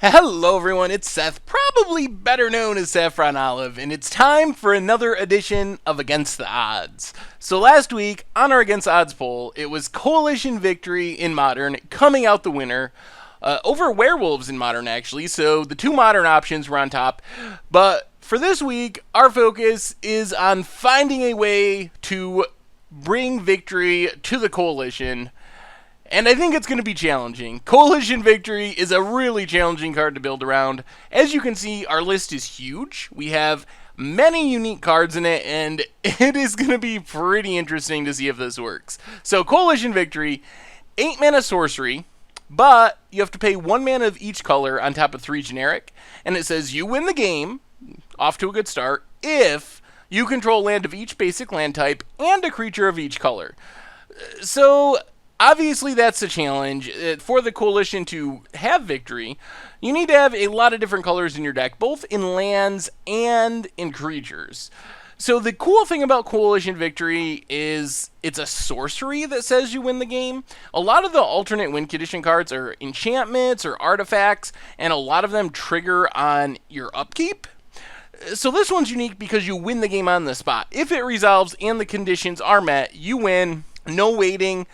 Hello everyone, it's Seth, probably better known as Saffron Olive, and it's time for another edition of Against the Odds. So last week, on our Against the Odds poll, it was Coalition Victory in Modern coming out the winner, over Werewolves in Modern actually, so the two Modern options were on top. But for this week, our focus is on finding a way to bring victory to the Coalition. And I think it's going to be challenging. Coalition Victory is a really challenging card to build around. As you can see, our list is huge. We have many unique cards in it, and it is going to be pretty interesting to see if this works. So, Coalition Victory, 8 mana sorcery, but you have to pay 1 mana of each color on top of 3 generic. And it says you win the game, off to a good start, if you control land of each basic land type and a creature of each color. So, obviously, that's a challenge. For the Coalition to have victory, you need to have a lot of different colors in your deck, both in lands and in creatures. So the cool thing about Coalition Victory is it's a sorcery that says you win the game. A lot of the alternate win condition cards are enchantments or artifacts, and a lot of them trigger on your upkeep. So this one's unique because you win the game on the spot. If it resolves and the conditions are met, you win. No waiting,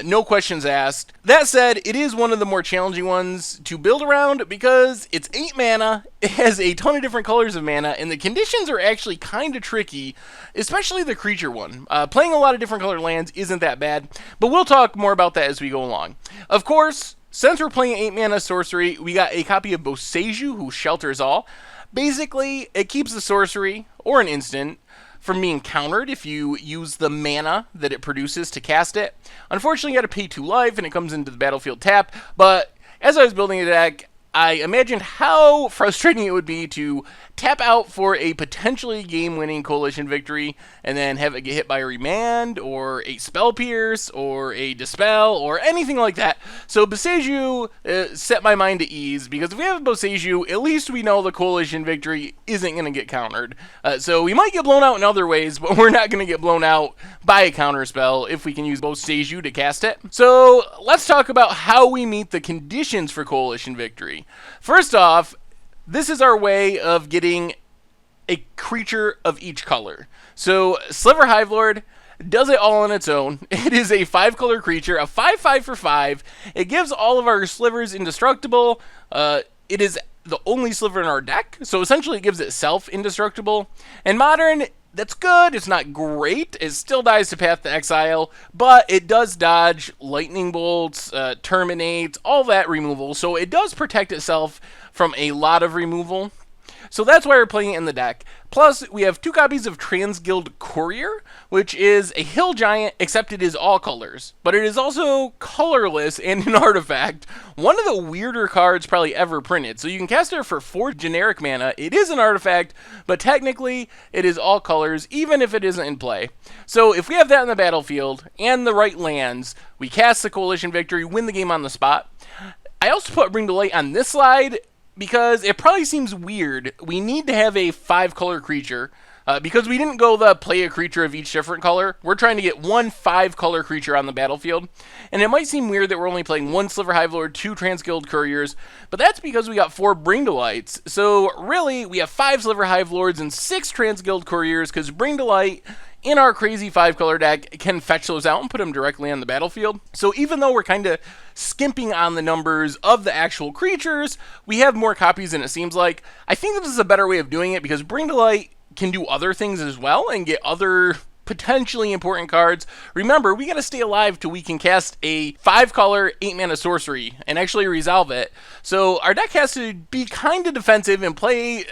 no questions asked. That said, it is one of the more challenging ones to build around because it's 8 mana, it has a ton of different colors of mana, and the conditions are actually kind of tricky, especially the creature one. Playing a lot of different colored lands isn't that bad, but we'll talk more about that as we go along. Of course, since we're playing 8 mana sorcery, we got a copy of Boseiju, who shelters all. Basically, it keeps the sorcery, or an instant, from being countered if you use the mana that it produces to cast it. Unfortunately, you gotta pay 2 life and it comes into the battlefield tap, but as I was building a deck, I imagined how frustrating it would be to tap out for a potentially game-winning Coalition Victory and then have it get hit by a Remand or a Spell Pierce or a Dispel or anything like that. So Boseiju set my mind at ease because if we have Boseiju, at least we know the Coalition Victory isn't going to get countered. So we might get blown out in other ways, but we're not going to get blown out by a counter spell if we can use Boseiju to cast it. So let's talk about how we meet the conditions for Coalition Victory. First off, this is our way of getting a creature of each color. So Sliver Hivelord does it all on its own. It is a 5-color creature, a 5/5 for 5. It gives all of our slivers indestructible. It is the only sliver in our deck, so essentially it gives itself indestructible. And Modern, that's good. It's not great. It still dies to Path to Exile, but it does dodge lightning bolts, terminate, all that removal. So it does protect itself from a lot of removal. So that's why we're playing it in the deck. Plus, we have 2 copies of Transguild Courier, which is a hill giant, except it is all colors. But it is also colorless and an artifact. One of the weirder cards probably ever printed. So you can cast it for 4 generic mana. It is an artifact, but technically it is all colors, even if it isn't in play. So if we have that in the battlefield and the right lands, we cast the Coalition Victory, win the game on the spot. I also put Bring to Light on this slide because it probably seems weird. We need to have a 5-color creature because we didn't go the play a creature of each different color. We're trying to get 1 5-color creature on the battlefield. And it might seem weird that we're only playing 1 Sliver Hivelord, 2 Transguild Couriers, but that's because we got 4 Bring to Lights. So really, we have 5 Sliver Hivelords and 6 Transguild Couriers because Bring to Light in our crazy 5-color deck can fetch those out and put them directly on the battlefield. So even though we're kind of skimping on the numbers of the actual creatures, we have more copies than it seems like. I think this is a better way of doing it because Bring to Light can do other things as well and get other potentially important cards. Remember, we gotta stay alive till we can cast a 5-color, 8-mana sorcery and actually resolve it. So our deck has to be kind of defensive and play...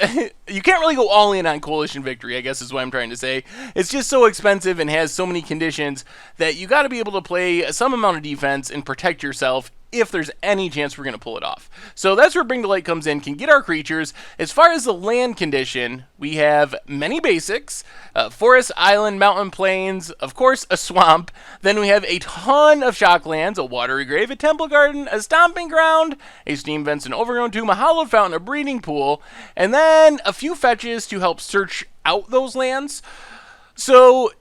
You can't really go all in on Coalition Victory, I guess is what I'm trying to say. It's just so expensive and has so many conditions that you gotta be able to play some amount of defense and protect yourself if there's any chance we're going to pull it off. So that's where Bring to Light comes in, can get our creatures. As far as the land condition, we have many basics, forest, island, mountain, plains, of course a swamp. Then we have a ton of shocklands, a watery grave, a temple garden, a stomping ground, a steam vents, an overgrown tomb, a hallowed fountain, a breeding pool, and then a few fetches to help search out those lands. So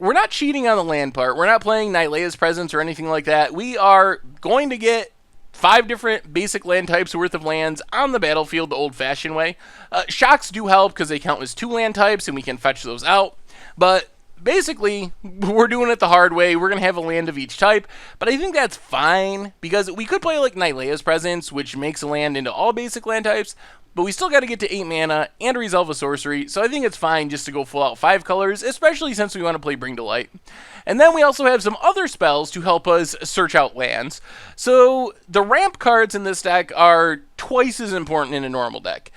we're not cheating on the land part. We're not playing Nylea's Presence or anything like that. We are going to get 5 different basic land types worth of lands on the battlefield the old-fashioned way. Shocks do help because they count as 2 land types and we can fetch those out. But basically, we're doing it the hard way. We're going to have a land of each type, but I think that's fine because we could play like Nylea's Presence, which makes a land into all basic land types, but we still got to get to 8 mana and resolve a sorcery, so I think it's fine just to go full out 5 colors, especially since we want to play Bring to Light. And then we also have some other spells to help us search out lands. So the ramp cards in this deck are twice as important in a normal deck.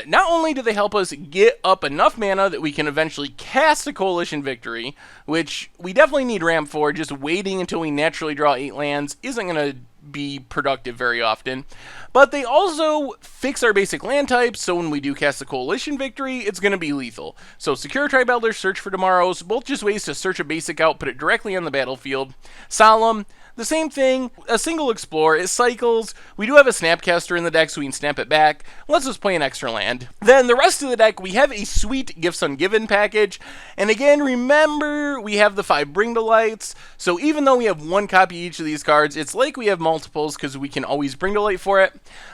Not only do they help us get up enough mana that we can eventually cast a Coalition Victory, which we definitely need ramp for, just waiting until we naturally draw 8 lands isn't going to be productive very often, but they also fix our basic land types, so when we do cast a Coalition Victory, it's going to be lethal. So Secure Tribe Elder, Search for Tomorrows, both just ways to search a basic out, put it directly on the battlefield. Solemn, the same thing, a single Explore, it cycles. We do have a Snapcaster in the deck, so we can snap it back. Let's just play an extra land. Then the rest of the deck, we have a sweet Gifts Ungiven package, and again, remember, we have the 5 Bring to Lights, so even though we have 1 copy each of these cards, it's like we have multiples because we can always Bring to Light for it.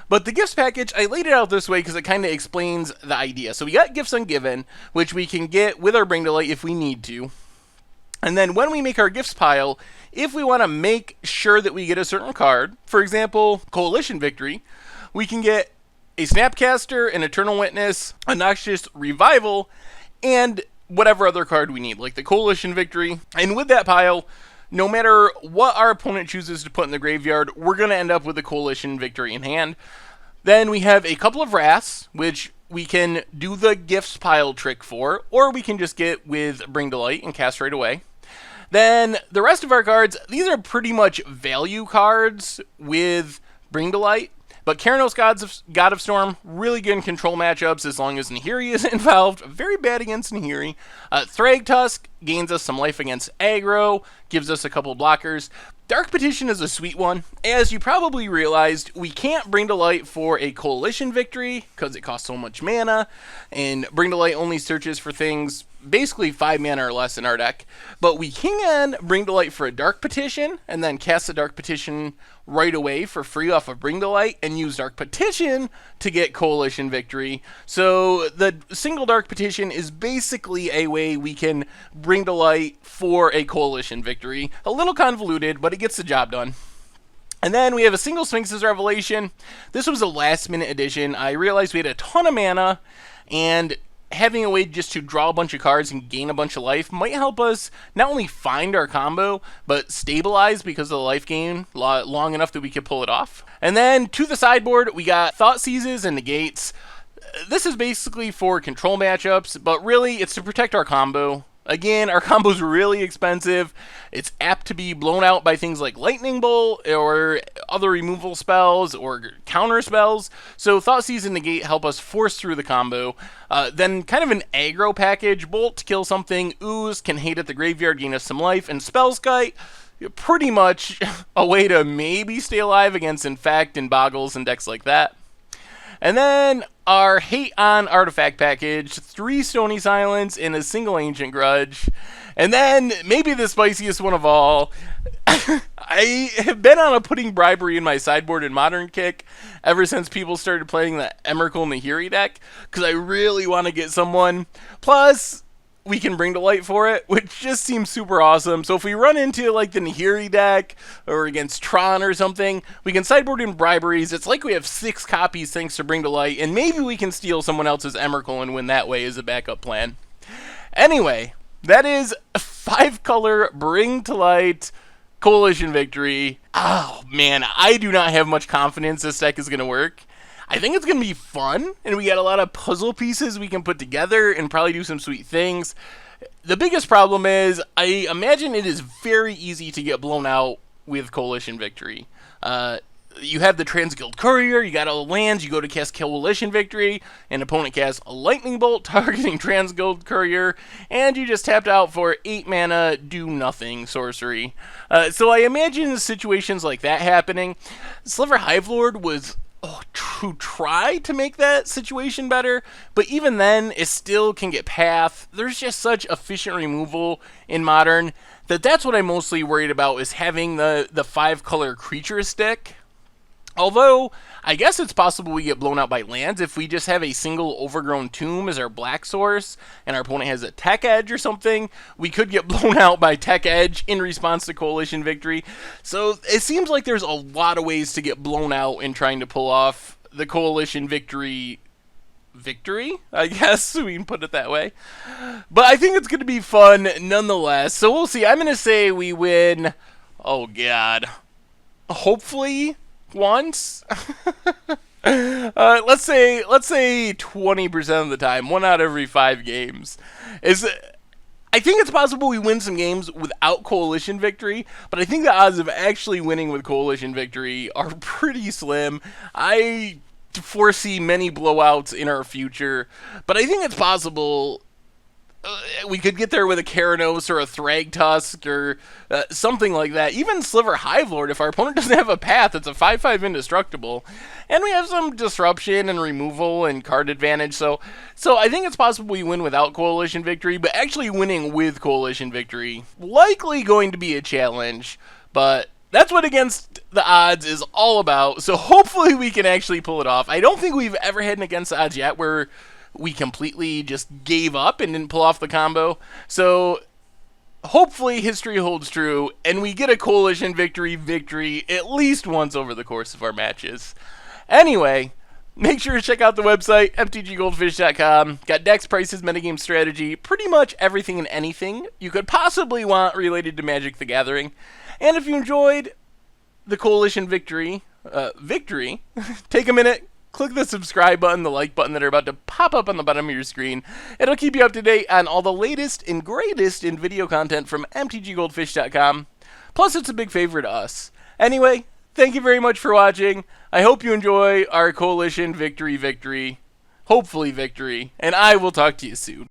But the Gifts package, I laid it out this way because it kind of explains the idea. So we got Gifts Ungiven, which we can get with our Bring to Light if we need to. And then when we make our gifts pile, if we want to make sure that we get a certain card, for example, Coalition Victory, we can get a Snapcaster, an Eternal Witness, a Noxious Revival, and whatever other card we need, like the Coalition Victory. And with that pile, no matter what our opponent chooses to put in the graveyard, we're going to end up with a Coalition Victory in hand. Then we have a couple of Wraths, which we can do the gifts pile trick for, or we can just get with Bring to Light and cast right away. Then the rest of our cards, these are pretty much value cards with Bring to Light, but Keranos God of Storm, really good in control matchups as long as Nahiri is involved. Very bad against Nahiri. Thragtusk gains us some life against aggro, gives us a couple blockers. Dark Petition is a sweet one. As you probably realized, we can't Bring to Light for a Coalition Victory because it costs so much mana, and Bring to Light only searches for things basically 5 mana or less in our deck. But we can Bring to Light for a Dark Petition, and then cast the Dark Petition right away for free off of Bring to Light, and use Dark Petition to get Coalition Victory. So the single Dark Petition is basically a way we can Bring to Light for a Coalition Victory. A little convoluted, but it gets the job done. And then we have a single Sphinx's Revelation. This was a last minute addition. I realized we had a ton of mana, and having a way just to draw a bunch of cards and gain a bunch of life might help us not only find our combo, but stabilize because of the life gain long enough that we could pull it off. And then to the sideboard, we got Thought Seizes and Negates. This is basically for control matchups, but really it's to protect our combo. Again, our combo's really expensive. It's apt to be blown out by things like Lightning Bolt or other removal spells or counter spells. So Thought Seize and Negate help us force through the combo. Then kind of an aggro package. Bolt to kill something. Ooze can hate at the graveyard, gain us some life. And Spellskite, pretty much a way to maybe stay alive against Infect and Boggles and decks like that. And then our Hate on Artifact package, 3 Stony Silence and a single Ancient Grudge. And then, maybe the spiciest one of all, I have been on a putting bribery in my sideboard in Modern kick ever since people started playing the Emrakul Nahiri deck, because I really want to get someone. Plus, we can Bring to Light for it, which just seems super awesome. So if we run into like the Nahiri deck or against Tron or something, we can sideboard in briberies. It's like we have 6 copies thanks to Bring to Light, and maybe we can steal someone else's Emrakul and win that way as a backup plan. Anyway, that is 5-color Bring to Light Coalition Victory. Oh man, I do not have much confidence this deck is going to work. I think it's going to be fun, and we got a lot of puzzle pieces we can put together and probably do some sweet things. The biggest problem is, I imagine it is very easy to get blown out with Coalition Victory. You have the Transguild Courier, you got all the lands, you go to cast Coalition Victory, an opponent casts a Lightning Bolt targeting Transguild Courier, and you just tapped out for 8 mana, do nothing sorcery. So I imagine situations like that happening. Sliver Hivelord was to try to make that situation better, but even then, it still can get path. There's just such efficient removal in Modern that's what I'm mostly worried about, is having the 5-color creature stick. Although, I guess it's possible we get blown out by lands if we just have a single overgrown tomb as our black source and our opponent has a tech edge or something. We could get blown out by tech edge in response to coalition victory. So it seems like there's a lot of ways to get blown out in trying to pull off the coalition victory, I guess we can put it that way. But I think it's going to be fun nonetheless. So we'll see. I'm going to say we win. Oh, God. Hopefully once. Let's say 20% of the time, 1 out of every 5 games. I think it's possible we win some games without coalition victory, but I think the odds of actually winning with coalition victory are pretty slim. I foresee many blowouts in our future, but I think it's possible we could get there with a Keranos or a Thragtusk or something like that. Even Sliver Hivelord, if our opponent doesn't have a path, it's a 5/5 indestructible. And we have some disruption and removal and card advantage. So I think it's possible we win without coalition victory, but actually winning with coalition victory, likely going to be a challenge. But that's what Against the Odds is all about. So hopefully we can actually pull it off. I don't think we've ever had an Against the Odds yet where we completely just gave up and didn't pull off the combo. So hopefully history holds true and we get a coalition victory at least once over the course of our matches. Anyway, make sure to check out the website, mtggoldfish.com. Got decks, prices, metagame strategy, pretty much everything and anything you could possibly want related to Magic the Gathering. And if you enjoyed the coalition victory, take a minute, click the subscribe button, the like button that are about to pop up on the bottom of your screen. It'll keep you up to date on all the latest and greatest in video content from mtggoldfish.com. Plus, it's a big favor to us. Anyway, thank you very much for watching. I hope you enjoy our coalition victory, hopefully victory, and I will talk to you soon.